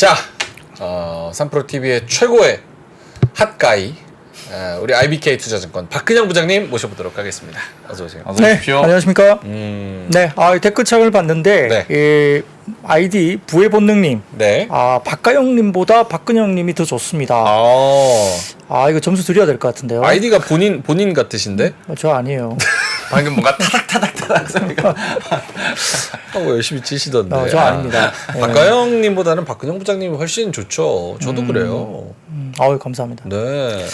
자, 삼프로TV의 최고의 핫가이 우리 IBK 투자증권 박근영 부장님 모셔보도록 하겠습니다. 어서 오세요. 어서 오십시오. 안녕하십니까. 네, 댓글창을 봤는데 네. 아이디 부의 본능님, 네. 박가영님보다 박근영님이 더 좋습니다. 이거 점수 드려야 될 것 같은데요. 아이디가 본인 같으신데? 저 아니에요. 방금 뭔가 타닥타닥타닥 소리가. 열심히 치시던데. 저 아닙니다. 박가영님보다는 박근영 부장님이 훨씬 좋죠. 저도 그래요. 감사합니다. 네.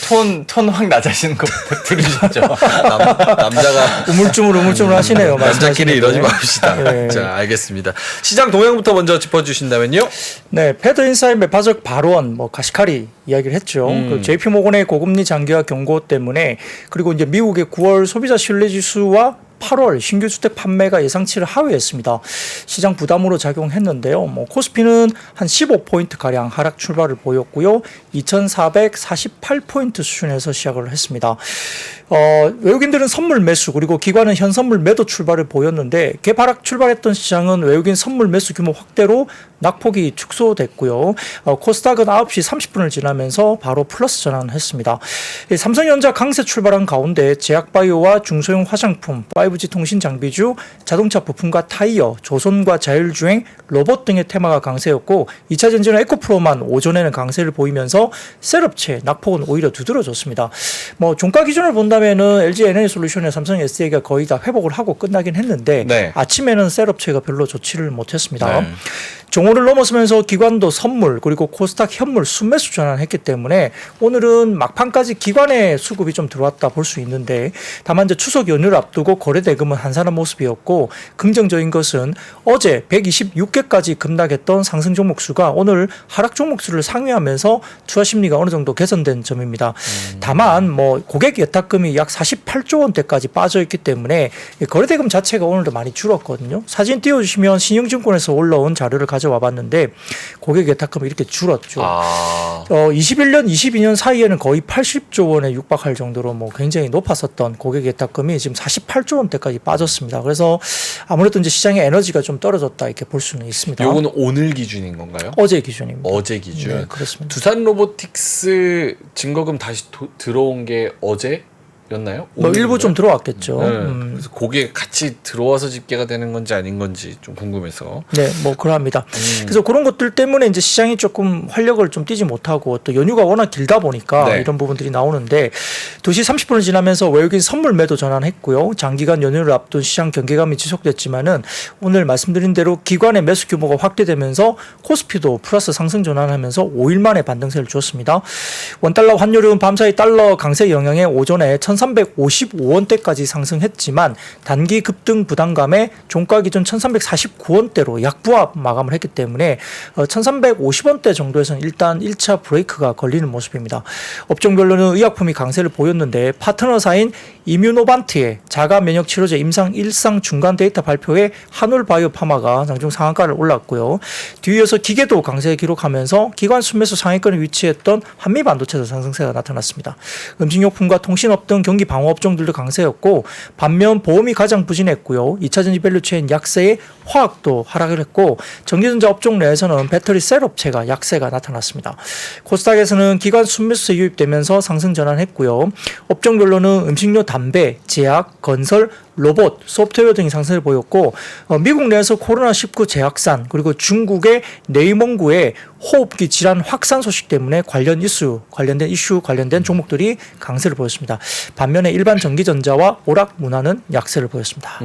톤 확 낮아지는 거 들으셨죠? 남자가 우물쭈물 하시네요. 남자끼리 이러지 말씀하시는 맙시다. 네. 자, 알겠습니다. 시장 동향부터 먼저 짚어주신다면요. 네, 패드 인사이드 매파적 발언, 가시카리 이야기를 했죠. 그 JP모건의 고금리 장기화 경고 때문에, 그리고 이제 미국의 9월 소비자 신뢰지수와 8월 신규 주택 판매가 예상치를 하회했습니다. 시장 부담으로 작용했는데요. 코스피는 한 15포인트 가량 하락 출발을 보였고요. 2,448포인트 수준에서 시작을 했습니다. 외국인들은 선물 매수 그리고 기관은 현선물 매도 출발을 보였는데 개파락 출발했던 시장은 외국인 선물 매수 규모 확대로 낙폭이 축소됐고요. 코스닥은 9시 30분을 지나면서 바로 플러스 전환했습니다. 삼성전자 강세 출발한 가운데 제약바이오와 중소형 화장품, 5G 통신 장비주, 자동차 부품과 타이어, 조선과 자율주행, 로봇 등의 테마가 강세였고 2차 전지는 에코프로만 오전에는 강세를 보이면서 셀업체 낙폭은 오히려 두드러졌습니다. 종가 기준을 본다면은 LG 에너지솔루션의 삼성 SDI가 거의 다 회복을 하고 끝나긴 했는데 네. 아침에는 셀업체가 별로 좋지를 못했습니다. 네. 종호를 넘어서면서 기관도 선물 그리고 코스닥 현물 순매수 전환했기 때문에 오늘은 막판까지 기관의 수급이 좀 들어왔다 볼 수 있는데 다만 이제 추석 연휴를 앞두고 거래대금은 한산한 모습이었고 긍정적인 것은 어제 126개까지 급락했던 상승 종목수가 오늘 하락 종목수를 상회하면서 투자 심리가 어느 정도 개선된 점입니다. 다만 고객 예탁금이 약 48조 원대까지 빠져있기 때문에 거래대금 자체가 오늘도 많이 줄었거든요. 사진 띄워주시면 신영증권에서 올라온 자료를 가져와 봤는데 고객 예탁금이 이렇게 줄었죠. 21년, 22년 사이에는 거의 80조 원에 육박할 정도로 굉장히 높았었던 고객 예탁금이 지금 48조 원대까지 빠졌습니다. 그래서 아무래도 이제 시장의 에너지가 좀 떨어졌다 이렇게 볼 수는 있습니다. 요거는 오늘 기준인 건가요? 어제 기준입니다. 어제 기준. 네, 그렇습니다. 두산 로보틱스 증거금 다시 들어온 게 어제였나요? 일부 좀 들어왔겠죠. 그래서 그게 같이 들어와서 집계가 되는 건지 아닌 건지 좀 궁금해서. 네, 그러합니다. 그래서 그런 것들 때문에 이제 시장이 조금 활력을 좀 띠지 못하고 또 연휴가 워낙 길다 보니까 네. 이런 부분들이 나오는데 2시 30분을 지나면서 외국인 선물 매도 전환했고요. 장기간 연휴를 앞둔 시장 경계감이 지속됐지만은 오늘 말씀드린 대로 기관의 매수 규모가 확대되면서 코스피도 플러스 상승 전환하면서 5일 만에 반등세를 주었습니다. 원달러 환율은 밤사이 달러 강세 영향에 오전에 1,355원대까지 상승했지만 단기 급등 부담감에 종가 기준 1,349원대로 약부합 마감을 했기 때문에 1,350원대 정도에서는 일단 1차 브레이크가 걸리는 모습입니다. 업종별로는 의약품이 강세를 보였는데 파트너사인 이뮤노반트의 자가 면역 치료제 임상 1상 중간 데이터 발표에 한올바이오파마가 장중 상한가를 올랐고요. 뒤이어서 기계도 강세 기록하면서 기관 순매수 상위권에 위치했던 한미반도체도 상승세가 나타났습니다. 음식료품과 통신업 등 경기 방어 업종들도 강세였고 반면 보험이 가장 부진했고요. 2차전지 밸류체인 약세의 화학도 하락을 했고 전기전자 업종 내에서는 배터리 셀 업체가 약세가 나타났습니다. 코스닥에서는 기관 순매수세 유입되면서 상승 전환했고요. 업종별로는 음식료, 담배, 제약, 건설, 로봇, 소프트웨어 등이 상승을 보였고 미국 내에서 코로나19 재확산 그리고 중국의 네이몽구의 호흡기 질환 확산 소식 때문에 관련된 종목들이 강세를 보였습니다. 반면에 일반 전기전자와 오락 문화는 약세를 보였습니다.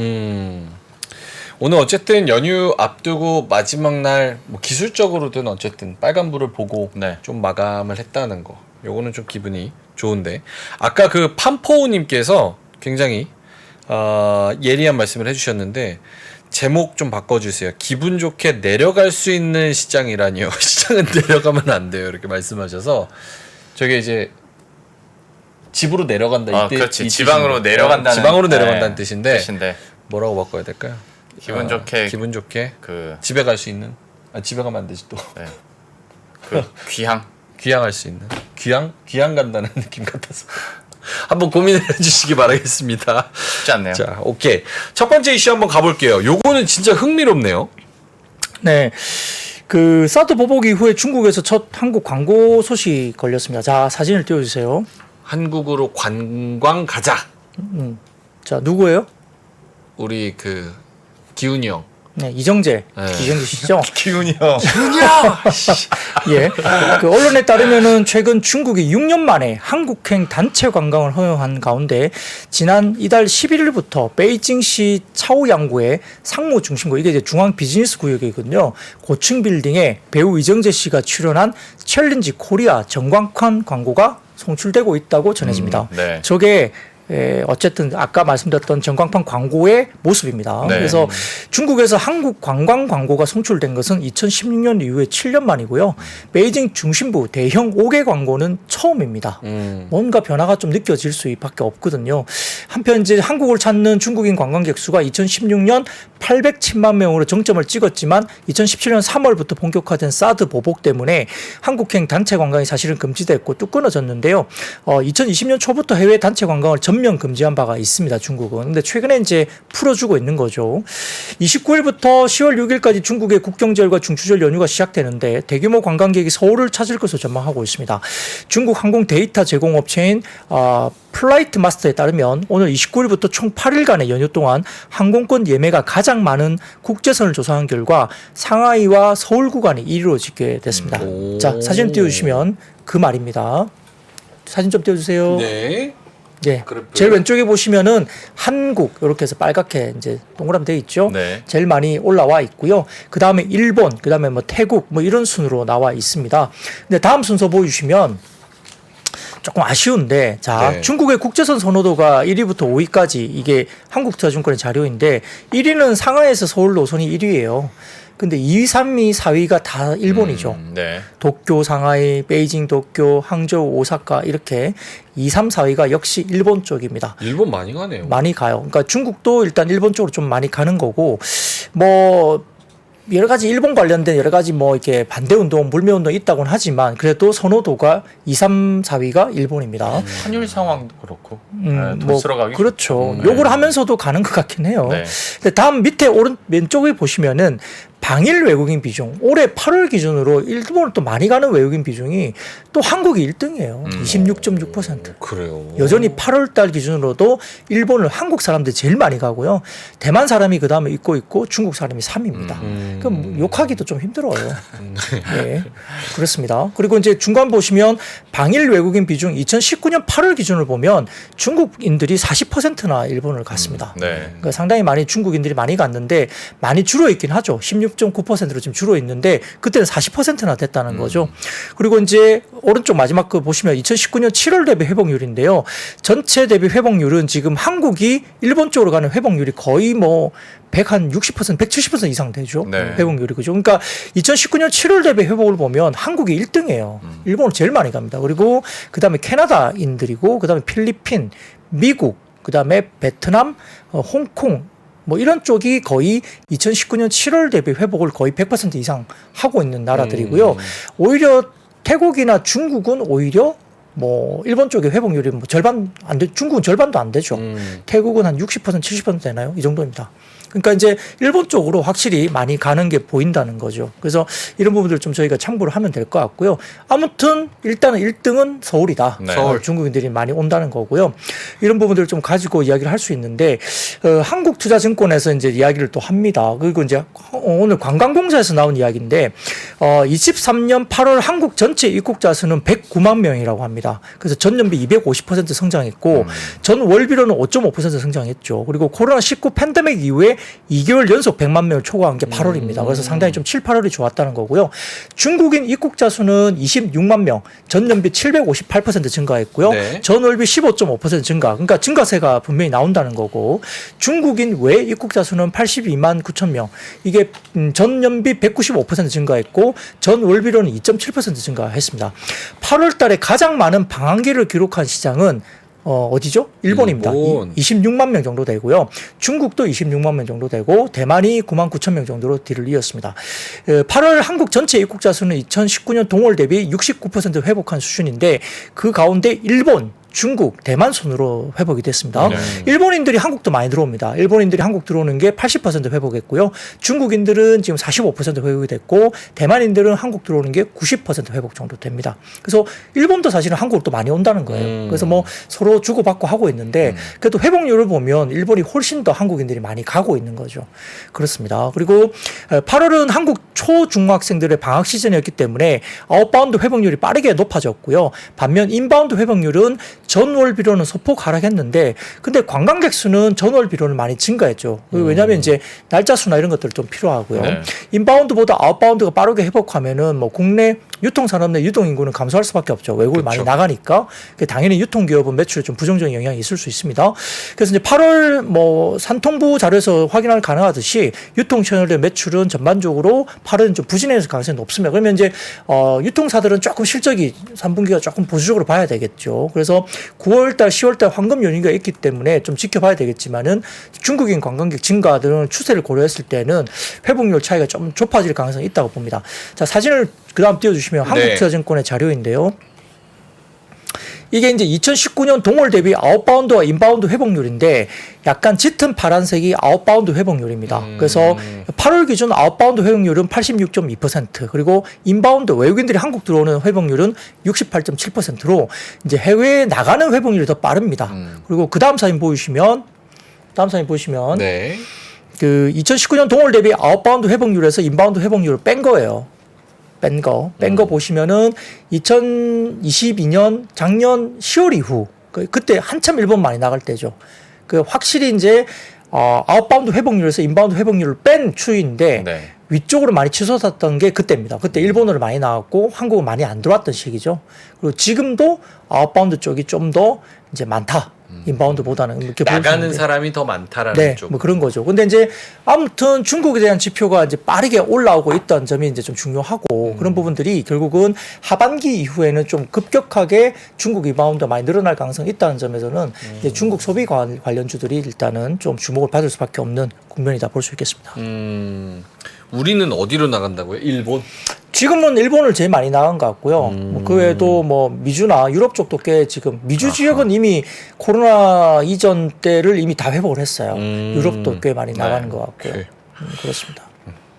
오늘 어쨌든 연휴 앞두고 마지막 날 기술적으로든 어쨌든 빨간불을 보고 네. 좀 마감을 했다는 거. 요거는 좀 기분이 좋은데 아까 그 판포우님께서 굉장히 예리한 말씀을 해주셨는데 제목 좀 바꿔주세요. 기분 좋게 내려갈 수 있는 시장이라니요. 시장은 내려가면 안 돼요. 이렇게 말씀하셔서 저게 이제 집으로 내려간다. 그렇지. 지방으로 내려간다는. 지방으로 내려간다는 뜻인데 뜻인데 뭐라고 바꿔야 될까요? 기분 좋게 집에 갈 수 있는. 집에 가면 안 되지 또. 네. 귀향할 수 있는. 귀향 간다는 느낌 같아서. 한번 고민을 해주시기 바라겠습니다. 쉽지 않네요. 자, 오케이. 첫 번째 이슈 한번 가볼게요. 요거는 진짜 흥미롭네요. 네. 그 사드 보복 이후에 중국에서 첫 한국 광고 소식 걸렸습니다. 자, 사진을 띄워주세요. 한국으로 관광 가자. 자, 누구예요? 우리 그 기훈이 형. 네, 이정재. 네. 이정재 씨죠? 기훈이 형. 예. 그 언론에 따르면은 최근 중국이 6년 만에 한국행 단체 관광을 허용한 가운데 지난 이달 11일부터 베이징시 차오양구의 상무 중심구, 이게 이제 중앙 비즈니스 구역이거든요. 고층 빌딩에 배우 이정재 씨가 출연한 챌린지 코리아 전광판 광고가 송출되고 있다고 전해집니다. 네. 저게 어쨌든 아까 말씀드렸던 전광판 광고의 모습입니다. 네. 그래서 중국에서 한국 관광 광고가 송출된 것은 2016년 이후에 7년 만이고요. 베이징 중심부 대형 5개 광고는 처음입니다. 뭔가 변화가 좀 느껴질 수밖에 없거든요. 한편 이제 한국을 찾는 중국인 관광객 수가 2016년 807만 명으로 정점을 찍었지만 2017년 3월부터 본격화된 사드 보복 때문에 한국행 단체 관광이 사실은 금지됐고 뚝 끊어졌는데요. 2020년 초부터 해외 단체 관광을 전면 금지한 바가 있습니다. 중국은. 근데 최근에 이제 풀어주고 있는 거죠. 29일부터 10월 6일까지 중국의 국경절과 중추절 연휴가 시작되는데 대규모 관광객이 서울을 찾을 것으로 전망하고 있습니다. 중국 항공 데이터 제공업체인 플라이트 마스터에 따르면 오늘 29일부터 총 8일간의 연휴 동안 항공권 예매가 가장 많은 국제선을 조사한 결과 상하이와 서울 구간이 1위로 집계 됐습니다. 자, 사진 띄워주시면 그 말입니다. 사진 좀 띄워주세요. 네. 예. 그래프. 제일 왼쪽에 보시면은 한국 이렇게 해서 빨갛게 이제 동그라미 되어 있죠. 네. 제일 많이 올라와 있고요. 그 다음에 일본, 그 다음에 뭐 태국 뭐 이런 순으로 나와 있습니다. 근데 다음 순서 보여주시면 조금 아쉬운데, 자, 네. 중국의 국제선 선호도가 1위부터 5위까지 이게 한국투자증권의 자료인데 1위는 상하이에서 서울 노선이 1위예요. 근데 2위, 3위, 4위가 다 일본이죠. 네. 도쿄, 상하이, 베이징, 도쿄, 항저우, 오사카 이렇게 2, 3, 4위가 역시 일본 쪽입니다. 일본 많이 가네요. 많이 가요. 그러니까 중국도 일단 일본 쪽으로 좀 많이 가는 거고, 뭐 여러 가지 일본 관련된 여러 가지 뭐 이렇게 반대 운동, 물매 운동 있다고는 하지만 그래도 선호도가 2, 3, 4위가 일본입니다. 환율 상황도 그렇고. 돈 뭐 쓰러 가기 그렇죠. 좋고. 요걸 하면서도 가는 것 같긴 해요. 네. 근데 다음 밑에 오른 왼쪽에 보시면은 방일 외국인 비중, 올해 8월 기준으로 일본을 또 많이 가는 외국인 비중이 또 한국이 1등이에요. 26.6%. 그래요. 여전히 8월 달 기준으로도 일본을 한국 사람들이 제일 많이 가고요. 대만 사람이 그 다음에 있고 중국 사람이 3위입니다. 그럼 뭐 욕하기도 좀 힘들어요. 네, 그렇습니다. 그리고 이제 중간 보시면 방일 외국인 비중 2019년 8월 기준을 보면 중국인들이 40%나 일본을 갔습니다. 네. 그러니까 상당히 많이 중국인들이 많이 갔는데 많이 줄어 있긴 하죠. 16.9%로 지금 줄어 있는데 그때는 40%나 됐다는 거죠. 그리고 이제 오른쪽 마지막 거 보시면 2019년 7월 대비 회복률인데요. 전체 대비 회복률은 지금 한국이 일본 쪽으로 가는 회복률이 거의 뭐 160%, 170% 이상 되죠. 네. 회복률이 그죠. 그러니까 2019년 7월 대비 회복을 보면 한국이 1등이에요. 일본을 제일 많이 갑니다. 그리고 그다음에 캐나다인들이고 그다음에 필리핀, 미국, 그다음에 베트남, 홍콩 뭐 이런 쪽이 거의 2019년 7월 대비 회복을 거의 100% 이상 하고 있는 나라들이고요. 오히려 태국이나 중국은 오히려 뭐 일본 쪽의 회복률이 뭐 절반 안 돼, 중국은 절반도 안 되죠. 태국은 한 60%, 70% 되나요? 이 정도입니다. 그러니까 이제 일본 쪽으로 확실히 많이 가는 게 보인다는 거죠. 그래서 이런 부분들 좀 저희가 참고를 하면 될 것 같고요. 아무튼 일단은 1등은 서울이다. 네. 서울 중국인들이 많이 온다는 거고요. 이런 부분들을 좀 가지고 이야기를 할 수 있는데 한국투자증권에서 이제 이야기를 또 합니다. 그리고 이제 오늘 관광공사에서 나온 이야기인데 23년 8월 한국 전체 입국자 수는 109만 명이라고 합니다. 그래서 전년비 250% 성장했고 전 월비로는 5.5% 성장했죠. 그리고 코로나19 팬데믹 이후에 2개월 연속 100만 명을 초과한 게 8월입니다. 그래서 상당히 좀 7, 8월이 좋았다는 거고요. 중국인 입국자 수는 26만 명, 전년비 758% 증가했고요. 네. 전월비 15.5% 증가. 그러니까 증가세가 분명히 나온다는 거고 중국인 외 입국자 수는 82만 9천 명. 이게 전년비 195% 증가했고 전월비로는 2.7% 증가했습니다. 8월 달에 가장 많은 방한기를 기록한 시장은 어디죠? 일본입니다. 일본. 26만 명 정도 되고요. 중국도 26만 명 정도 되고 대만이 9만 9천 명 정도로 뒤를 이었습니다. 8월 한국 전체 입국자 수는 2019년 동월 대비 69% 회복한 수준인데 그 가운데 일본, 중국, 대만 순으로 회복이 됐습니다. 네. 일본인들이 한국도 많이 들어옵니다. 일본인들이 한국 들어오는 게 80% 회복했고요. 중국인들은 지금 45% 회복이 됐고 대만인들은 한국 들어오는 게 90% 회복 정도 됩니다. 그래서 일본도 사실은 한국으로 또 많이 온다는 거예요. 그래서 뭐 서로 주고받고 하고 있는데 그래도 회복률을 보면 일본이 훨씬 더 한국인들이 많이 가고 있는 거죠. 그렇습니다. 그리고 8월은 한국 초중학생들의 방학 시즌이었기 때문에 아웃바운드 회복률이 빠르게 높아졌고요. 반면 인바운드 회복률은 전월 비로는 소폭 하락했는데 근데 관광객 수는 전월 비로는 많이 증가했죠. 왜냐하면 이제 날짜 수나 이런 것들 좀 필요하고요. 네. 인바운드보다 아웃바운드가 빠르게 회복하면은 뭐 국내 유통산업 내 유동인구는 감소할 수밖에 없죠. 외국을 많이 나가니까 당연히 유통기업은 매출에 좀 부정적인 영향이 있을 수 있습니다. 그래서 이제 8월 뭐 산통부 자료에서 확인할 가능하듯이 유통 채널의 매출은 전반적으로 8월은 좀 부진해서 가능성이 높습니다. 그러면 이제 유통사들은 조금 실적이 3분기가 조금 보수적으로 봐야 되겠죠. 그래서 9월달, 10월달 황금 연휴가 있기 때문에 좀 지켜봐야 되겠지만은 중국인 관광객 증가 등 추세를 고려했을 때는 회복률 차이가 좀 좁아질 가능성이 있다고 봅니다. 자, 사진을 그다음 띄워주시면 네. 한국투자증권의 자료인데요. 이게 이제 2019년 동월 대비 아웃바운드와 인바운드 회복률인데 약간 짙은 파란색이 아웃바운드 회복률입니다. 그래서 8월 기준 아웃바운드 회복률은 86.2% 그리고 인바운드 외국인들이 한국 들어오는 회복률은 68.7%로 이제 해외에 나가는 회복률이 더 빠릅니다. 그리고 그 다음 사진 보시면 네. 그 2019년 동월 대비 아웃바운드 회복률에서 인바운드 회복률을 뺀 거예요. 뺀 거 보시면은 2022년 작년 10월 이후 그때 한참 일본 많이 나갈 때죠. 그 확실히 이제 아웃바운드 회복률에서 인바운드 회복률을 뺀 추이인데 네. 위쪽으로 많이 치솟았던 게 그때입니다. 그때 일본으로 많이 나왔고 한국은 많이 안 들어왔던 시기죠. 그리고 지금도 아웃바운드 쪽이 좀 더 이제 많다. 인바운드보다는 이렇게 나가는 사람이 더 많다라는 네, 쪽. 뭐 그런 거죠. 근데 이제 아무튼 중국에 대한 지표가 이제 빠르게 올라오고 있다는 점이 이제 좀 중요하고 그런 부분들이 결국은 하반기 이후에는 좀 급격하게 중국 인바운드가 많이 늘어날 가능성이 있다는 점에서는 이제 중국 소비 관련주들이 일단은 좀 주목을 받을 수밖에 없는 국면이다 볼 수 있겠습니다. 우리는 어디로 나간다고요? 일본? 지금은 일본을 제일 많이 나간 것 같고요. 뭐그 외에도 뭐 미주나 유럽 쪽도 꽤 지금 미주 지역은 이미 코로나 이전 때를 이미 다 회복을 했어요. 유럽도 꽤 많이 나가는 것 같고요. 오케이. 그렇습니다.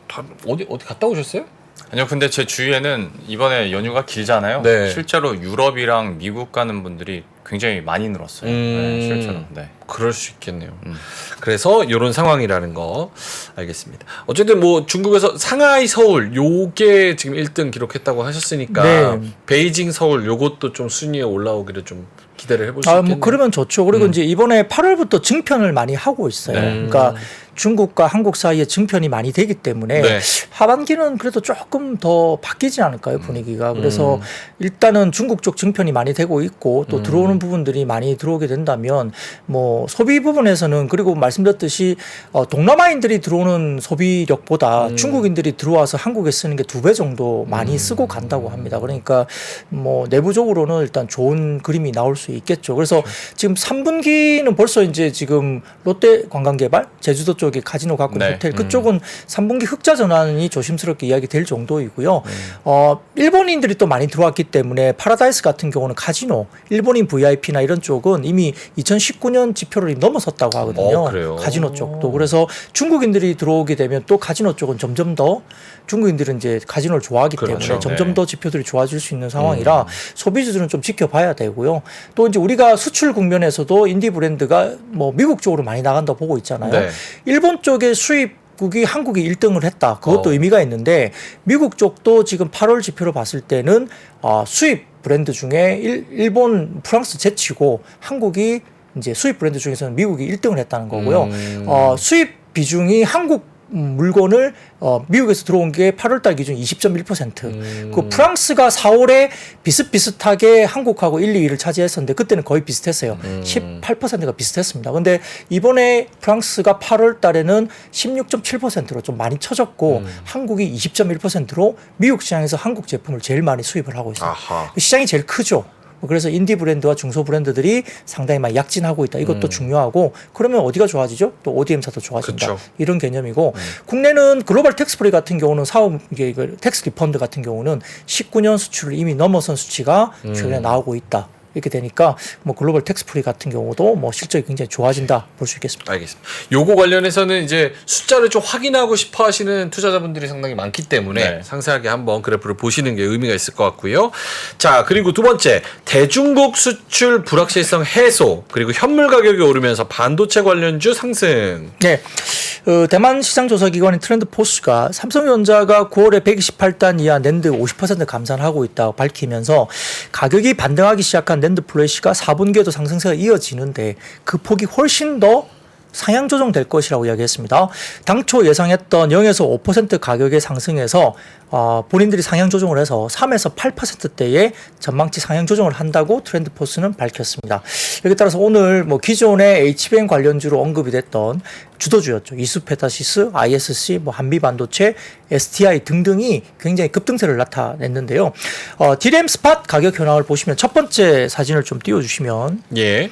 다 어디 갔다 오셨어요? 아니요, 근데 제 주위에는 이번에 연휴가 길잖아요. 네. 실제로 유럽이랑 미국 가는 분들이 굉장히 많이 늘었어요. 네, 실제로. 네. 그럴 수 있겠네요. 그래서 이런 상황이라는 거 알겠습니다. 어쨌든 뭐 중국에서 상하이 서울 요게 지금 1등 기록했다고 하셨으니까 네. 베이징 서울 요것도 좀 순위에 올라오기를 좀 기대를 해볼 수 있겠네요. 뭐 그러면 좋죠. 그리고 이제 이번에 8월부터 증편을 많이 하고 있어요. 네. 그러니까 중국과 한국 사이에 증편이 많이 되기 때문에 네. 하반기는 그래도 조금 더 바뀌지 않을까요, 분위기가. 그래서 일단은 중국 쪽 증편이 많이 되고 있고 또 들어오는 부분들이 많이 들어오게 된다면 뭐 소비 부분에서는 그리고 말씀드렸듯이 동남아인들이 들어오는 소비력보다 중국인들이 들어와서 한국에 쓰는 게 2배 정도 많이 쓰고 간다고 합니다. 그러니까 뭐 내부적으로는 일단 좋은 그림이 나올 수 있겠죠. 그래서 지금 3분기는 벌써 이제 지금 롯데 관광개발 제주도 쪽에 카지노 갖고 있는 네. 호텔 그쪽은 3분기 흑자 전환이 조심스럽게 이야기될 정도이고요. 일본인들이 또 많이 들어왔기 때문에 파라다이스 같은 경우는 카지노, 일본인 VIP나 이런 쪽은 이미 2019년 지표를 넘어섰다고 하거든요. 그래요? 카지노 쪽도. 그래서 중국인들이 들어오게 되면 또 카지노 쪽은 점점 더 중국인들은 이제 카지노를 좋아하기 그렇죠. 때문에 점점 네. 더 지표들이 좋아질 수 있는 상황이라 소비주들은 좀 지켜봐야 되고요. 또 이제 우리가 수출 국면에서도 인디 브랜드가 뭐 미국 쪽으로 많이 나간다 보고 있잖아요. 네. 일본 쪽의 수입국이 한국이 1등을 했다. 그것도 의미가 있는데 미국 쪽도 지금 8월 지표로 봤을 때는 수입 브랜드 중에 일본, 프랑스 제치고 한국이 이제 수입 브랜드 중에서는 미국이 1등을 했다는 거고요. 수입 비중이 한국 물건을 미국에서 들어온 게 8월달 기준 20.1%. 그 프랑스가 4월에 비슷비슷하게 한국하고 1, 2위를 차지했었는데 그때는 거의 비슷했어요. 18%가 비슷했습니다. 근데 이번에 프랑스가 8월달에는 16.7%로 좀 많이 쳐졌고 한국이 20.1%로 미국 시장에서 한국 제품을 제일 많이 수입을 하고 있어요. 아하. 그 시장이 제일 크죠. 그래서 인디 브랜드와 중소 브랜드들이 상당히 많이 약진하고 있다. 이것도 중요하고 그러면 어디가 좋아지죠? 또 ODM사도 좋아진다. 그쵸. 이런 개념이고 국내는 글로벌 텍스프리 같은 경우는 사업 이게 텍스 리펀드 같은 경우는 19년 수출을 이미 넘어선 수치가 최근에 나오고 있다. 이렇게 되니까 뭐 글로벌 텍스프리 같은 경우도 뭐 실적이 굉장히 좋아진다 볼 수 있겠습니다. 알겠습니다. 요거 관련해서는 이제 숫자를 좀 확인하고 싶어 하시는 투자자분들이 상당히 많기 때문에 네. 상세하게 한번 그래프를 보시는 게 의미가 있을 것 같고요. 자, 그리고 두 번째, 대중국 수출 불확실성 해소, 그리고 현물 가격이 오르면서 반도체 관련주 상승. 네. 대만 시장조사기관인 트렌드포스가 삼성전자가 9월에 128단 이하 낸드 50% 감산하고 있다고 밝히면서 가격이 반등하기 시작한 낸드 플래시가 4분기에도 상승세가 이어지는데 그 폭이 훨씬 더 상향 조정될 것이라고 이야기했습니다. 당초 예상했던 0에서 5% 가격의 상승에서 본인들이 상향 조정을 해서 3에서 8%대의 전망치 상향 조정을 한다고 트렌드포스는 밝혔습니다. 여기에 따라서 오늘 뭐 기존의 HBM 관련주로 언급이 됐던 주도주였죠. 이수페타시스, ISC, 뭐 한미반도체, STI 등등이 굉장히 급등세를 나타냈는데요. DRAM 스팟 가격 현황을 보시면 첫 번째 사진을 좀 띄워주시면 예.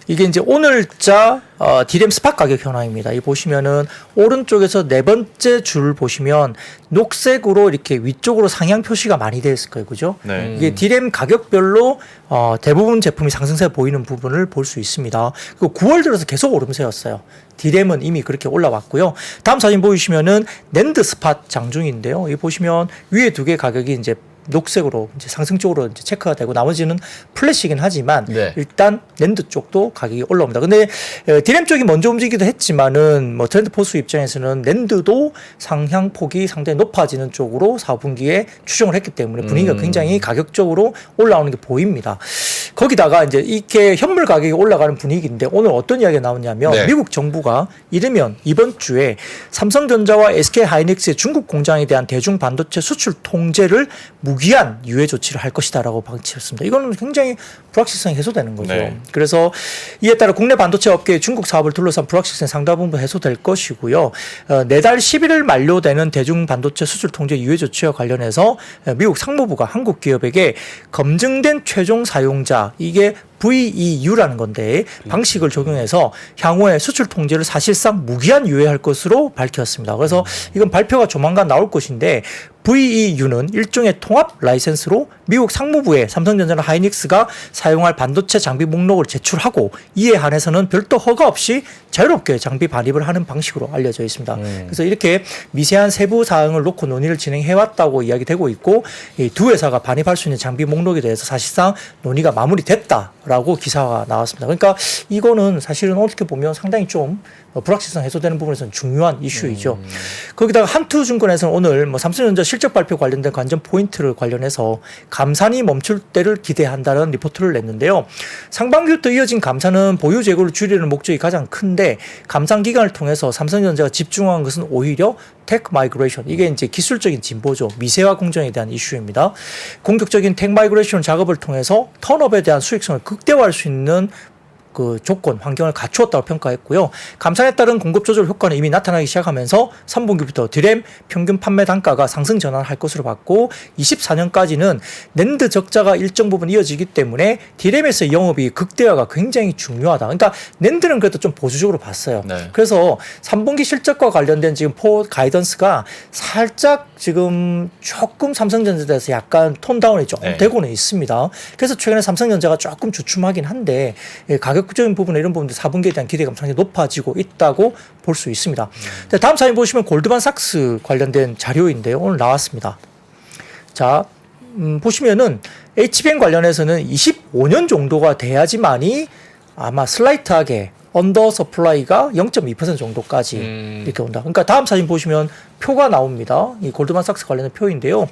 이게 이제 오늘자 DRAM 스팟 가격 현황입니다. 이 보시면은 오른쪽에서 네 번째 줄 보시면 녹색으로 이렇게 위쪽으로 상향 표시가 많이 되어 있을 거예요. 그죠? 네. 이게 DRAM 가격별로 대부분 제품이 상승세 보이는 부분을 볼 수 있습니다. 그리고 9월 들어서 계속 오름세였어요. DRAM은 이미 그렇게 올라왔고요. 다음 사진 보시면은 낸드 스팟 장중인데요. 이 보시면 위에 두 개 가격이 이제 녹색으로 이제 상승 쪽으로 이제 체크가 되고 나머지는 플래시긴 하지만 네. 일단 낸드 쪽도 가격이 올라옵니다. 근데 DRAM 쪽이 먼저 움직이기도 했지만은 뭐 트렌드포스 입장에서는 낸드도 상향 폭이 상당히 높아지는 쪽으로 4분기에 추정을 했기 때문에 분위기가 굉장히 가격적으로 올라오는 게 보입니다. 거기다가 이제 이렇게 현물 가격이 올라가는 분위기인데 오늘 어떤 이야기가 나오냐면 네. 미국 정부가 이르면 이번 주에 삼성전자와 SK하이닉스의 중국 공장에 대한 대중 반도체 수출 통제를 무기한 유예 조치를 할 것이다라고 방침했습니다. 이거는 굉장히 불확실성이 해소되는 거죠. 네. 그래서 이에 따라 국내 반도체 업계의 중국 사업을 둘러싼 불확실성이 상당 부분 해소될 것이고요. 내달 11일 만료되는 대중 반도체 수출 통제 유예 조치와 관련해서 미국 상무부가 한국 기업에게 검증된 최종 사용자 이게 VEU라는 건데 방식을 적용해서 향후에 수출 통제를 사실상 무기한 유예할 것으로 밝혔습니다. 그래서 이건 발표가 조만간 나올 것인데 VEU는 일종의 통합 라이센스로 미국 상무부에 삼성전자나 하이닉스가 사용할 반도체 장비 목록을 제출하고 이에 한해서는 별도 허가 없이 자유롭게 장비 반입을 하는 방식으로 알려져 있습니다. 그래서 이렇게 미세한 세부 사항을 놓고 논의를 진행해왔다고 이야기되고 있고 이 두 회사가 반입할 수 있는 장비 목록에 대해서 사실상 논의가 마무리됐다라고 기사가 나왔습니다. 그러니까 이거는 사실은 어떻게 보면 상당히 좀 불확실성 해소되는 부분에서는 중요한 이슈이죠. 거기다가 한투증권에서는 오늘 뭐 삼성전자 실적 발표 관련된 관전 포인트를 관련해서 감산이 멈출 때를 기대한다는 리포트를 냈는데요. 상반기부터 이어진 감산은 보유 재고를 줄이는 목적이 가장 큰데 감산 기간을 통해서 삼성전자가 집중한 것은 오히려 텍 마이그레이션 이게 이제 기술적인 진보죠. 미세화 공정에 대한 이슈입니다. 공격적인 텍 마이그레이션 작업을 통해서 턴업에 대한 수익성을 극대화할 수 있는 그 조건, 환경을 갖추었다고 평가했고요. 감산에 따른 공급 조절 효과는 이미 나타나기 시작하면서 3분기부터 DRAM 평균 판매 단가가 상승 전환할 것으로 봤고 24년까지는 낸드 적자가 일정 부분 이어지기 때문에 DRAM에서의 영업이 극대화가 굉장히 중요하다. 그러니까 낸드는 그래도 좀 보수적으로 봤어요. 네. 그래서 3분기 실적과 관련된 지금 가이던스가 살짝 지금 조금 삼성전자에 대해서 약간 톤다운이 조금 네. 되고는 있습니다. 그래서 최근에 삼성전자가 조금 주춤하긴 한데 가격적인 부분에 이런 부분들 4분기에 대한 기대감 상당히 높아지고 있다고 볼 수 있습니다. 다음 사진 보시면 골드만삭스 관련된 자료인데요. 오늘 나왔습니다. 자, 보시면은 HBM 관련해서는 25년 정도가 돼야지만이 아마 슬라이트하게 언더 서플라이가 0.2% 정도까지 이렇게 온다. 그러니까 다음 사진 보시면 표가 나옵니다. 이 골드만삭스 관련된 표인데요.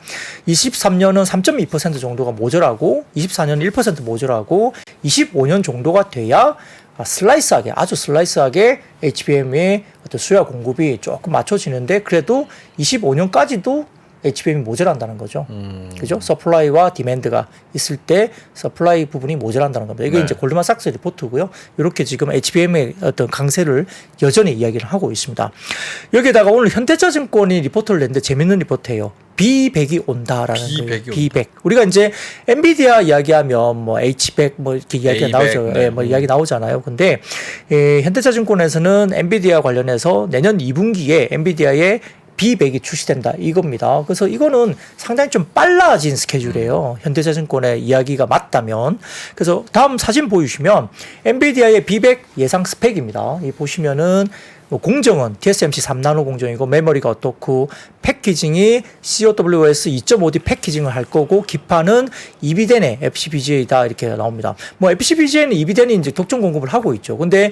23년은 3.2% 정도가 모자라고 24년은 1% 모자라고 25년 정도가 돼야 슬라이스하게 아주 슬라이스하게 HBM의 어떤 수요와 공급이 조금 맞춰지는데 그래도 25년까지도 HBM이 모자란다는 거죠. 그죠? 서플라이와 디맨드가 있을 때 서플라이 부분이 모자란다는 겁니다. 이게 네. 이제 골드만삭스 리포트고요. 이렇게 지금 HBM의 어떤 강세를 여전히 이야기를 하고 있습니다. 여기에다가 오늘 현대차증권이 리포트를 냈는데 재밌는 리포트예요. B100이 온다라는 거예요. B100. 우리가 이제 엔비디아 이야기하면 뭐 H100 뭐 이렇게 이야기가 A100, 나오죠. 네. 예, 뭐 이야기 나오잖아요. 근데 현대차증권에서는 엔비디아 관련해서 내년 2분기에 엔비디아의 B100이 출시된다 이겁니다. 그래서 이거는 상당히 좀 빨라진 스케줄이에요. 현대자전권의 이야기가 맞다면. 그래서 다음 사진 보여주시면 엔비디아의 B100 예상 스펙입니다. 이 보시면은 뭐 공정은 TSMC 3나노 공정이고 메모리가 어떻고 패키징이 COWS 2.5D 패키징을 할 거고 기판은 EBDN의 FPGA다 이렇게 나옵니다. 뭐 FPGA는 EBDN이 이제 독점 공급을 하고 있죠. 근데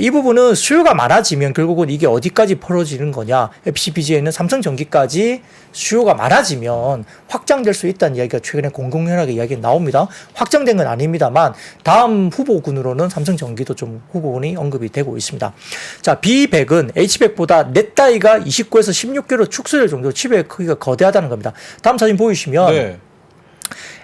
이 부분은 수요가 많아지면 결국은 이게 어디까지 벌어지는 거냐? FPGA는 삼성전기까지 수요가 많아지면 확장될 수 있다는 이야기가 최근에 공공연하게 이야기가 나옵니다. 확장된 건 아닙니다만 다음 후보군으로는 삼성전기도 좀 후보군이 언급이 되고 있습니다. 자, B100은 H100보다 넷 다이가 29에서 16개로 축소될 정도로 칩의 크기가 거대하다는 겁니다. 다음 사진 보여주시면 네.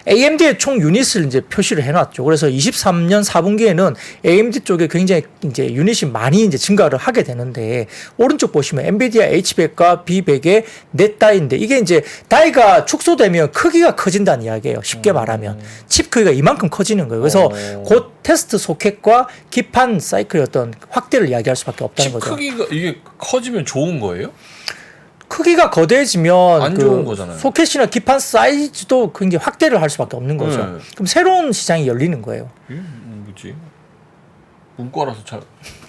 AMD의 총 유닛을 이제 표시를 해놨죠. 그래서 23년 4분기에는 AMD 쪽에 굉장히 이제 유닛이 많이 이제 증가를 하게 되는데 오른쪽 보시면 엔비디아 H100과 B100의 넷 다이인데 이게 이제 다이가 축소되면 크기가 커진다는 이야기예요. 쉽게 말하면 칩 크기가 이만큼 커지는 거예요. 그래서 곧 테스트 소켓과 기판 사이클의 어떤 확대를 이야기할 수밖에 없다는 칩 거죠. 크기가 이게 커지면 좋은 거예요? 크기가 거대해지면 안 좋은 거잖아요. 소켓이나 기판 사이즈도 굉장히 확대를 할 수밖에 없는 거죠. 네. 그럼 새로운 시장이 열리는 거예요. 뭐지? 문과라서 잘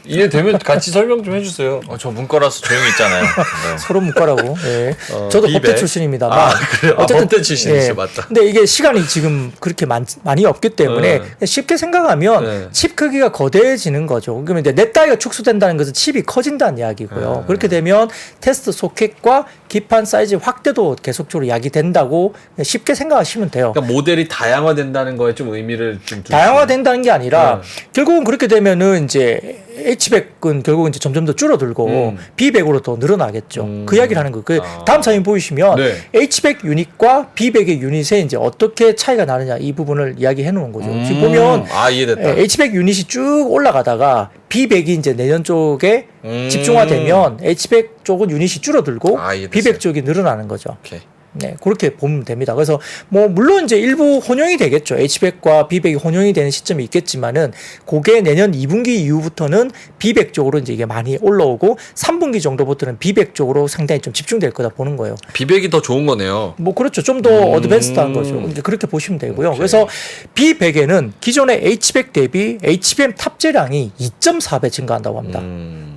이해되면 같이 설명 좀 해주세요. 저 문과라서 조용히 있잖아요. 네. 서로 문과라고. 예. 저도 B100. 법대 출신입니다만. 그래요? 법대 출신이시죠, 맞다. 근데 이게 시간이 지금 그렇게 많이 없기 때문에 쉽게 생각하면 칩 크기가 거대해지는 거죠. 그러면 이제 넷 다이가 축소된다는 것은 칩이 커진다는 이야기고요. 그렇게 되면 테스트 소켓과 기판 사이즈 확대도 계속적으로 야기된다고 쉽게 생각하시면 돼요. 그러니까 모델이 다양화된다는 거에 좀 의미를 좀 다양화된다는 게 아니라 결국은 그렇게 되면은 이제 H100은 결국은 이제 점점 더 줄어들고 B100으로 더 늘어나겠죠. 그 이야기를 하는 거예요. 그 다음 사진 보이시면 네. H100 유닛과 B100의 유닛에 이제 어떻게 차이가 나느냐 이 부분을 이야기해 놓은 거죠. 지금 보면 이해됐다. H100 유닛이 쭉 올라가다가 B100이 이제 내년 쪽에 집중화되면 H100 쪽은 유닛이 줄어들고 이해됐어요. B100 쪽이 늘어나는 거죠. 오케이. 네, 그렇게 보면 됩니다. 그래서 뭐 물론 이제 일부 혼용이 되겠죠. H100과 B100이 혼용이 되는 시점이 있겠지만은 그게 내년 2분기 이후부터는 B100 쪽으로 이제 이게 많이 올라오고 3분기 정도부터는 B100 쪽으로 상당히 좀 집중될 거다 보는 거예요. 비백이 더 좋은 거네요. 뭐 그렇죠. 좀 더 어드밴스드한 거죠. 이제 그렇게 보시면 되고요. 오케이. 그래서 B100에는 기존의 H100 대비 HBM 탑재량이 2.4배 증가한다고 합니다.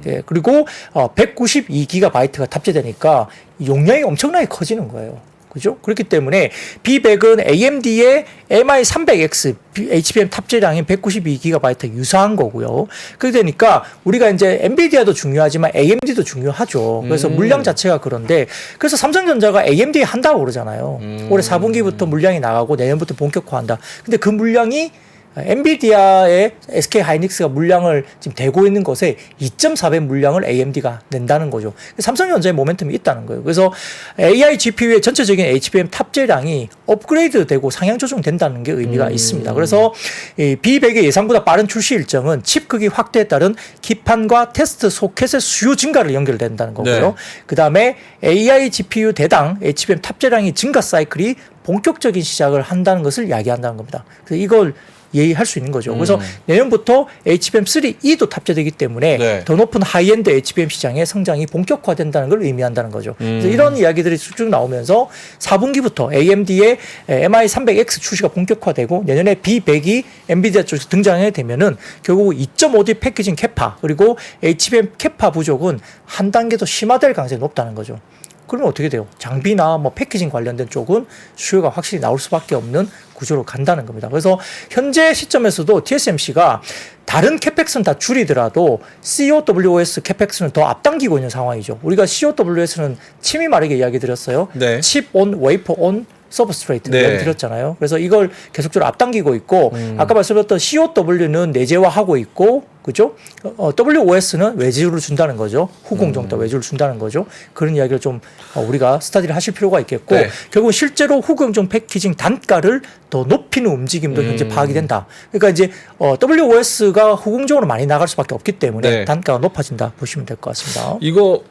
예, 그리고 192GB가 탑재되니까 용량이 엄청나게 커지는 거예요. 그죠? 그렇기 때문에 B100은 AMD의 MI300X HBM 탑재량인 192GB 유사한 거고요. 그렇게 되니까 우리가 이제 엔비디아도 중요하지만 AMD도 중요하죠. 그래서 물량 자체가 그런데 그래서 삼성전자가 AMD에 한다고 그러잖아요. 올해 4분기부터 물량이 나가고 내년부터 본격화한다. 근데 그 물량이 엔비디아의 SK 하이닉스가 물량을 지금 대고 있는 것에 2.4배 물량을 AMD가 낸다는 거죠. 삼성전자의 모멘텀이 있다는 거예요. 그래서 AI GPU의 전체적인 HBM 탑재량이 업그레이드 되고 상향 조정된다는 게 의미가 있습니다. 그래서 이 B100의 예상보다 빠른 출시 일정은 칩 크기 확대에 따른 기판과 테스트 소켓의 수요 증가를 연결된다는 거고요. 네. 그 다음에 AI GPU 대당 HBM 탑재량이 증가 사이클이 본격적인 시작을 한다는 것을 야기한다는 겁니다. 그래서 이걸 예의할 수 있는 거죠. 그래서 내년부터 HBM3E도 탑재되기 때문에 네. 더 높은 하이엔드 HBM 시장의 성장이 본격화된다는 걸 의미한다는 거죠. 그래서 이런 이야기들이 쭉 나오면서 4분기부터 AMD의 MI300X 출시가 본격화되고 내년에 B100이 엔비디아 쪽에서 등장하게 되면은 결국 2.5D 패키징 캐파 그리고 HBM 캐파 부족은 한 단계 더 심화될 가능성이 높다는 거죠. 그러면 어떻게 돼요? 장비나 뭐 패키징 관련된 쪽은 수요가 확실히 나올 수밖에 없는 구조로 간다는 겁니다. 그래서 현재 시점에서도 TSMC가 다른 캐펙스는 다 줄이더라도 COWS 캐펙스는 더 앞당기고 있는 상황이죠. 우리가 COWS는 침이 마르게 이야기 드렸어요. 네. 칩 온, 웨이퍼 온, 서브스트레이트 네. 이야기 드렸잖아요. 그래서 이걸 계속적으로 앞당기고 있고 아까 말씀드렸던 COW는 내재화하고 있고 그죠? WOS는 외주를 준다는 거죠. 후공정도 외주를 준다는 거죠. 그런 이야기를 좀 우리가 스타디를 하실 필요가 있겠고 네. 결국 실제로 후공정 패키징 단가를 더 높이는 움직임도 현재 파악이 된다. 그러니까 이제 WOS가 후공정으로 많이 나갈 수밖에 없기 때문에 네. 단가가 높아진다 보시면 될 것 같습니다. 이거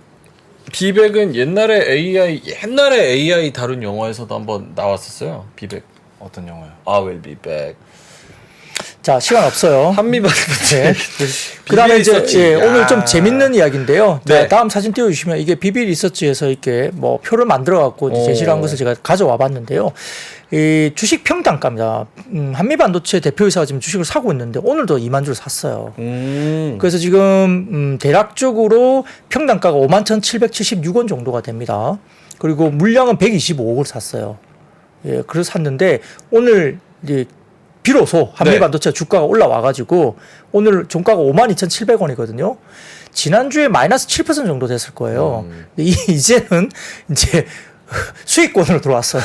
B100은 옛날에 AI 다룬 영화에서도 한번 나왔었어요. B100. 어떤 영화요? I will be back. 자, 시간 없어요. 한미 반도체. 그다음에 이제 리서치. 오늘 좀 재밌는 이야기인데요. 네. 자, 다음 사진 띄워주시면 이게 BB 리서치에서 이렇게 뭐 표를 만들어 갖고 오. 제시를 한 것을 제가 가져와 봤는데요. 이 주식 평단가입니다. 한미 반도체 대표이사가 지금 주식을 사고 있는데 오늘도 2만 주를 샀어요. 그래서 지금 대략적으로 평단가가 51,776원 정도가 됩니다. 그리고 물량은 125억을 샀어요. 예, 그래서 샀는데 오늘 이제 비로소 한미 네. 반도체 주가가 올라와가지고 오늘 종가가 52,700원이거든요. 지난주에 마이너스 7% 정도 됐을 거예요. 이제는 이제 수익권으로 들어왔어요.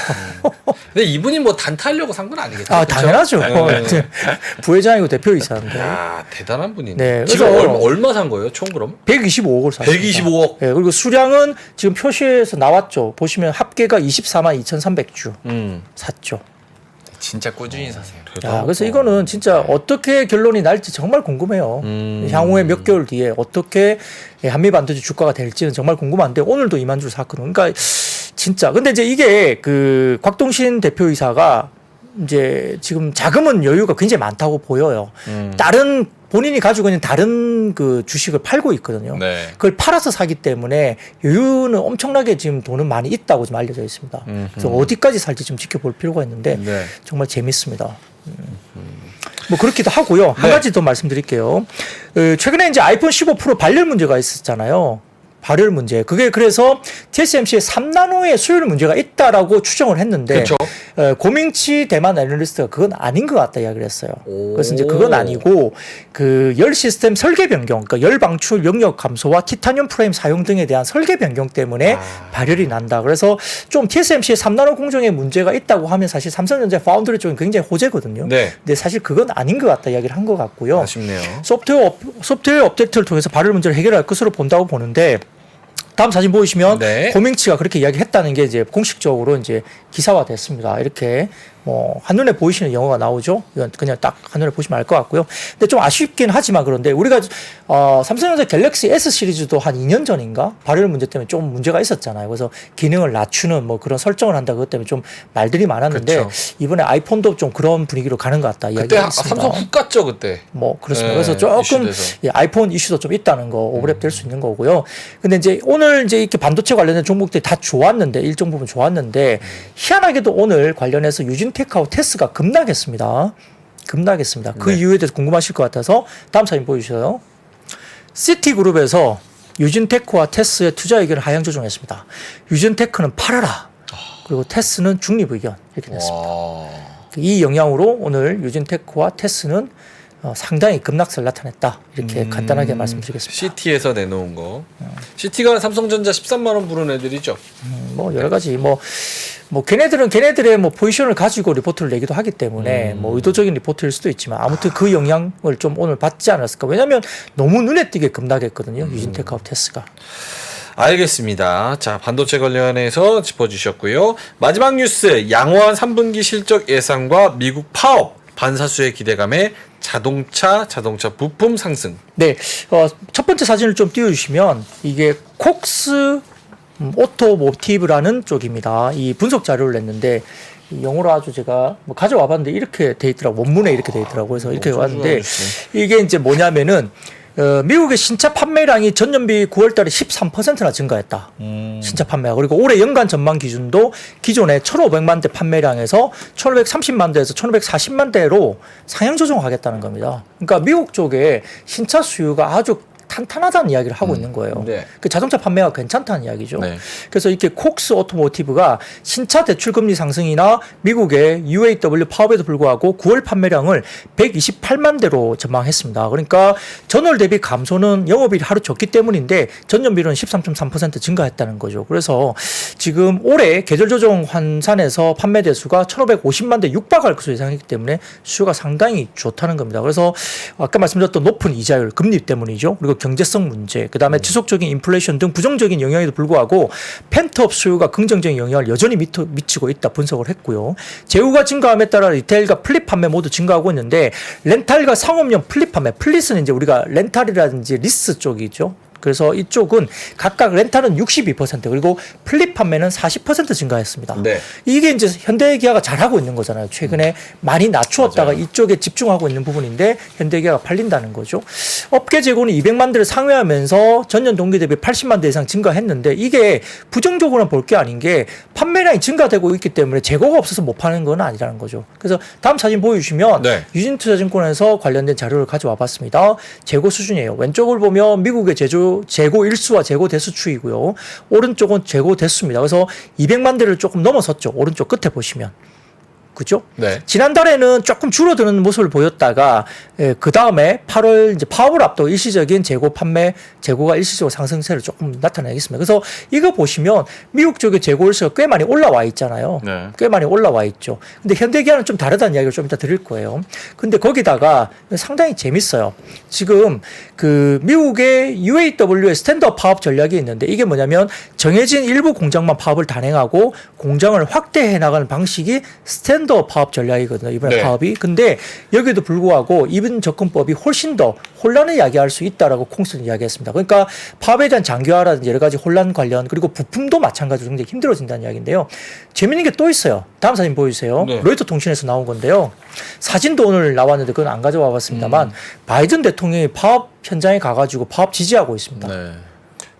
근데 이분이 뭐 단타하려고 산 건 아니겠죠? 아, 그쵸? 당연하죠. 네. 부회장이고 대표이사인데. 야, 대단한 분이네. 네, 지금 그래서- 얼마 산 거예요, 총 그럼? 125억을 샀습니다. 125억. 네, 그리고 수량은 지금 표시에서 나왔죠. 보시면 합계가 242,300주 샀죠. 진짜 꾸준히 사세요. 야, 그래서 이거는 진짜 어떻게 결론이 날지 정말 궁금해요. 향후에 몇 개월 뒤에 어떻게 한미 반도체 주가가 될지는 정말 궁금한데 오늘도 2만 주를 샀거든요. 그러니까 진짜 근데 이제 이게 그 곽동신 대표이사가 이제 지금 자금은 여유가 굉장히 많다고 보여요. 다른 본인이 가지고 있는 다른 그 주식을 팔고 있거든요. 네. 그걸 팔아서 사기 때문에 여유는 엄청나게 지금 돈은 많이 있다고 좀 알려져 있습니다. 그래서 어디까지 살지 좀 지켜볼 필요가 있는데 네. 정말 재밌습니다. 뭐 그렇기도 하고요. 한 네. 가지 더 말씀드릴게요. 최근에 이제 아이폰 15 프로 발열 문제가 있었잖아요. 발열 문제. 그게 그래서 TSMC의 3나노의 수율 문제가 있다라고 추정을 했는데 그렇죠. 고명치 대만 애널리스트가 그건 아닌 것 같다 이야기를 했어요. 오. 그래서 이제 그건 아니고 그 열 시스템 설계 변경, 그러니까 열 방출 영역 감소와 티타늄 프레임 사용 등에 대한 설계 변경 때문에 발열이 난다. 그래서 좀 TSMC의 3나노 공정에 문제가 있다고 하면 사실 삼성전자 파운드리 쪽은 굉장히 호재거든요. 네. 근데 사실 그건 아닌 것 같다 이야기를 한 것 같고요. 아쉽네요. 소프트웨어 업데이트를 통해서 발열 문제를 해결할 것으로 본다고 보는데 다음 사진 보시면 네. 고명치가 그렇게 이야기했다는 게 이제 공식적으로 이제 기사화됐습니다. 이렇게 뭐 한눈에 보이시는 영어가 나오죠. 이건 그냥 딱 한눈에 보시면 알 것 같고요. 근데 좀 아쉽긴 하지만 그런데 우리가 삼성전자 갤럭시 S 시리즈도 한 2년 전인가 발열 문제 때문에 좀 문제가 있었잖아요. 그래서 기능을 낮추는 뭐 그런 설정을 한다 그것 때문에 좀 말들이 많았는데 그쵸. 이번에 아이폰도 좀 그런 분위기로 가는 것 같다 그때 이야기가 있습니다. 삼성 훅 갔죠, 그때. 뭐 그렇습니다. 네, 그래서 조금 이슈돼서. 예, 아이폰 이슈도 좀 있다는 거 오버랩 될 수 있는 거고요. 근데 이제 오늘 이제 이렇게 반도체 관련된 종목들이 다 좋았는데 일정 부분 좋았는데 희한하게도 오늘 관련해서 유진테크하고 테스가 급락했습니다. 급락했습니다. 그 네. 이유에 대해서 궁금하실 것 같아서 다음 사진 보여주세요. 시티그룹에서 유진테크와 테스의 투자 의견을 하향 조정했습니다. 유진테크는 팔아라. 그리고 테스는 중립 의견 이렇게 됐습니다. 와. 이 영향으로 오늘 유진테크와 테스는 상당히 급락세를 나타냈다. 이렇게 간단하게 말씀드리겠습니다. CT에서 내놓은 거. CT가 삼성전자 13만 원 부른 애들이죠. 뭐 여러 가지 뭐 걔네들은 걔네들의 뭐 포지션을 가지고 리포트를 내기도 하기 때문에 뭐 의도적인 리포트일 수도 있지만 아무튼 그 영향을 좀 오늘 받지 않았을까. 왜냐하면 너무 눈에 띄게 급락했거든요. 유진테크와 테스가. 알겠습니다. 자, 반도체 관련해서 짚어주셨고요. 마지막 뉴스, 양호한 3분기 실적 예상과 미국 파업, 반사수의 기대감에 자동차 부품 상승. 네, 첫 번째 사진을 좀 띄워주시면 이게 콕스 오토모티브라는 쪽입니다. 이 분석 자료를 냈는데 영어로 아주 제가 뭐 가져와 봤는데 이렇게 돼 있더라고. 원문에 이렇게 돼 있더라고요. 그래서 이렇게 왔는데 이게 이제 뭐냐면은 미국의 신차 판매량이 전년비 9월 달에 13%나 증가했다. 신차 판매가. 그리고 올해 연간 전망 기준도 기존에 1,500만 대 판매량에서 1,530만 대에서 1,540만 대로 상향 조정하겠다는 겁니다. 그러니까 미국 쪽에 신차 수요가 아주 탄탄하다는 이야기를 하고 있는 거예요. 네. 그 자동차 판매가 괜찮다는 이야기죠. 네. 그래서 이렇게 콕스 오토모티브가 신차 대출 금리 상승이나 미국의 UAW 파업에도 불구하고 9월 판매량을 128만 대로 전망했습니다. 그러니까 전월 대비 감소는 영업일이 하루 적기 때문인데 전년비로는 13.3% 증가했다는 거죠. 그래서 지금 올해 계절 조정 환산에서 판매 대수가 1,550만 대 육박할 것으로 예상했기 때문에 수요가 상당히 좋다는 겁니다. 그래서 아까 말씀드렸던 높은 이자율, 금리 때문이죠. 그리고 경제성 문제, 그다음에 지속적인 인플레이션 등 부정적인 영향에도 불구하고 펜트업 수요가 긍정적인 영향을 여전히 미치고 있다 분석을 했고요. 재고가 증가함에 따라 리테일과 플립 판매 모두 증가하고 있는데 렌탈과 상업용 플립 판매, 플릿은 이제 우리가 렌탈이라든지 리스 쪽이죠. 그래서 이쪽은 각각 렌탈은 62% 그리고 플립 판매는 40% 증가했습니다. 네. 이게 이제 현대기아가 잘하고 있는 거잖아요. 최근에 많이 낮추었다가 맞아요. 이쪽에 집중하고 있는 부분인데 현대기아가 팔린다는 거죠. 업계 재고는 200만 대를 상회하면서 전년 동기 대비 80만 대 이상 증가했는데 이게 부정적으로만 볼 게 아닌 게 판매량이 증가되고 있기 때문에 재고가 없어서 못 파는 건 아니라는 거죠. 그래서 다음 사진 보여주시면 네. 유진투자증권에서 관련된 자료를 가져와 봤습니다. 재고 수준이에요. 왼쪽을 보면 미국의 재고 일수와 재고 대수 추이고요. 오른쪽은 재고 대수입니다. 그래서 200만 대를 조금 넘어섰죠. 오른쪽 끝에 보시면. 그죠? 네. 지난달에는 조금 줄어드는 모습을 보였다가 그 다음에 8월 이제 파업을 앞두고 일시적인 재고 판매 재고가 일시적으로 상승세를 조금 나타내겠습니다. 그래서 이거 보시면 미국 쪽의 재고 일수가 꽤 많이 올라와 있잖아요. 네. 꽤 많이 올라와 있죠. 근데 현대기아는 좀 다르다는 이야기를 좀 이따 드릴 거예요. 근데 거기다가 상당히 재밌어요. 지금 그 미국의 UAW의 스탠드업 파업 전략이 있는데 이게 뭐냐면 정해진 일부 공장만 파업을 단행하고 공장을 확대해 나가는 방식이 스탠드업 파업 전략이거든요. 이번에 네. 파업이. 근데 여기에도 불구하고 이번 접근법이 훨씬 더 혼란을 야기할 수 있다라고 콩스는 이야기했습니다. 그러니까 파업에 대한 장기화라든지 여러 가지 혼란 관련 그리고 부품도 마찬가지로 굉장히 힘들어진다는 이야기인데요. 재밌는 게 또 있어요. 다음 사진 보여주세요. 네. 로이터 통신에서 나온 건데요. 사진도 오늘 나왔는데 그건 안 가져와 봤습니다만 바이든 대통령이 파업 현장에 가가지고 파업 지지하고 있습니다. 네.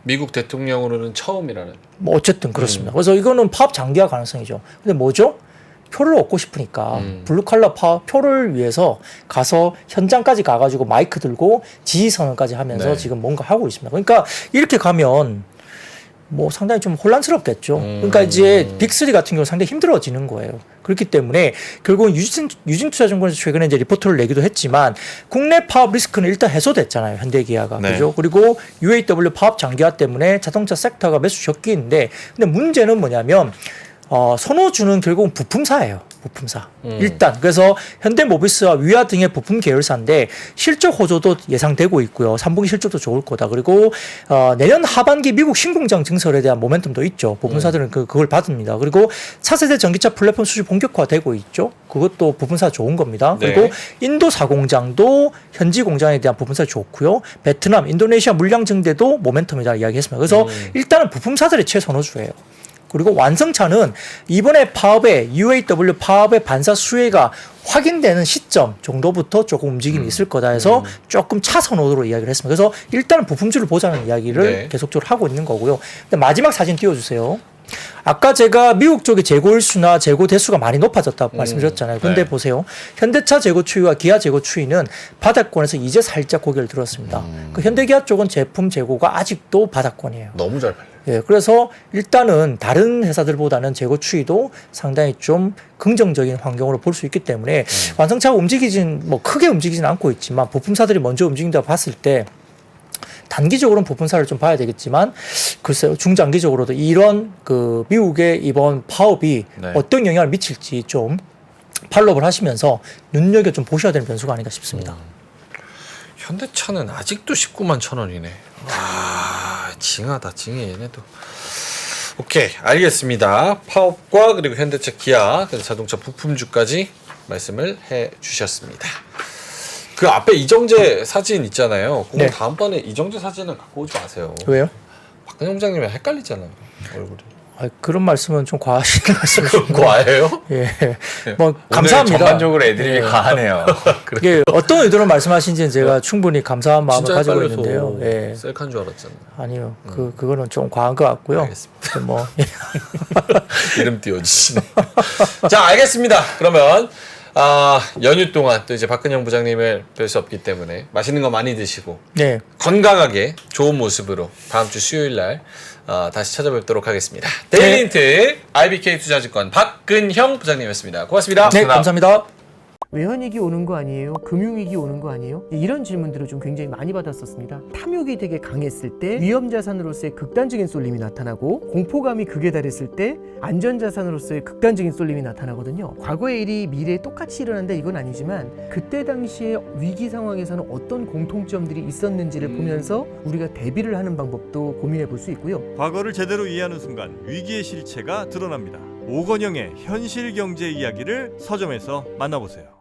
미국 대통령으로는 처음이라는. 뭐 어쨌든 그렇습니다. 그래서 이거는 파업 장기화 가능성이죠. 근데 뭐죠? 표를 얻고 싶으니까 블루칼라 파업 표를 위해서 가서 현장까지 가가지고 마이크 들고 지지 선언까지 하면서 네. 지금 뭔가 하고 있습니다. 그러니까 이렇게 가면 뭐 상당히 좀 혼란스럽겠죠. 그러니까 이제 빅3 같은 경우 상당히 힘들어지는 거예요. 그렇기 때문에 결국은 유진투자증권에서 최근에 이제 리포트를 내기도 했지만 국내 파업 리스크는 일단 해소됐잖아요. 현대기아가. 네. 그죠? 그리고 UAW 파업 장기화 때문에 자동차 섹터가 매수 적기인데 근데 문제는 뭐냐면 선호주는 결국은 부품사예요. 부품사. 일단 그래서 현대모비스와 위아 등의 부품 계열사인데 실적 호조도 예상되고 있고요. 3분기 실적도 좋을 거다. 그리고 내년 하반기 미국 신공장 증설에 대한 모멘텀도 있죠. 부품사들은 그걸 받습니다. 그리고 차세대 전기차 플랫폼 수주 본격화되고 있죠. 그것도 부품사 좋은 겁니다. 네. 그리고 인도 사공장도 현지 공장에 대한 부품사 좋고요. 베트남, 인도네시아 물량 증대도 모멘텀이다 이야기했습니다. 그래서 일단은 부품사들의 최선호주예요. 그리고 완성차는 이번에 파업에 UAW 파업의 반사 수혜가 확인되는 시점 정도부터 조금 움직임이 있을 거다 해서 조금 차선호도로 이야기를 했습니다. 그래서 일단은 부품주를 보자는 이야기를 네. 계속적으로 하고 있는 거고요. 근데 마지막 사진 띄워주세요. 아까 제가 미국 쪽의 재고일수나 재고 대수가 많이 높아졌다고 말씀드렸잖아요. 근데 네. 보세요. 현대차 재고 추이와 기아 재고 추이는 바닥권에서 이제 살짝 고개를 들었습니다. 그 현대기아 쪽은 제품 재고가 아직도 바닥권이에요. 너무 잘 팔려. 예, 그래서 일단은 다른 회사들보다는 재고 추이도 상당히 좀 긍정적인 환경으로 볼 수 있기 때문에 완성차가 뭐 크게 움직이진 않고 있지만 부품사들이 먼저 움직인다고 봤을 때 단기적으로는 부품사를 좀 봐야 되겠지만 글쎄요 중장기적으로도 이런 그 미국의 이번 파업이 네. 어떤 영향을 미칠지 좀 팔로우를 하시면서 눈여겨 좀 보셔야 되는 변수가 아닌가 싶습니다. 현대차는 아직도 19만 천 원이네. 와, 징하다, 징해 얘네도. 오케이, 알겠습니다. 파업과 그리고 현대차, 기아, 그리고 자동차 부품주까지 말씀을 해주셨습니다. 그 앞에 이정재 사진 있잖아요. 그거 네. 다음번에 이정재 사진은 갖고 오지 마세요. 왜요? 박근혜 부장님이 헷갈리잖아요, 얼굴이. 그런 말씀은 좀 과하신 말씀이시고. 과해요? 예, 뭐 감사합니다. 오늘 전반적으로 애드립이 예. 과하네요. 이게 어떤 의도로 말씀하신지는 제가 충분히 감사한 마음을 진짜 가지고 헷갈려서 있는데요. 예. 셀카인 줄 알았잖아요. 아니요, 그거는 좀 과한 것 같고요. 알겠습니다. 뭐 이름 띄워주시네. 자, 알겠습니다. 그러면 연휴 동안 또 이제 박근영 부장님을 뵐 수 없기 때문에 맛있는 거 많이 드시고 네, 건강하게 좋은 모습으로 다음 주 수요일 날 다시 찾아뵙도록 하겠습니다. 데일리인트 IBK 투자증권 박근형 부장님이었습니다. 고맙습니다. 네, 감사합니다. 외환위기 오는 거 아니에요? 금융위기 오는 거 아니에요? 이런 질문들을 좀 굉장히 많이 받았었습니다. 탐욕이 되게 강했을 때 위험자산으로서의 극단적인 쏠림이 나타나고 공포감이 극에 달했을 때 안전자산으로서의 극단적인 쏠림이 나타나거든요. 과거의 일이 미래에 똑같이 일어난다 이건 아니지만 그때 당시에 위기 상황에서는 어떤 공통점들이 있었는지를 보면서 우리가 대비를 하는 방법도 고민해 볼 수 있고요. 과거를 제대로 이해하는 순간 위기의 실체가 드러납니다. 오건영의 현실 경제 이야기를 서점에서 만나보세요.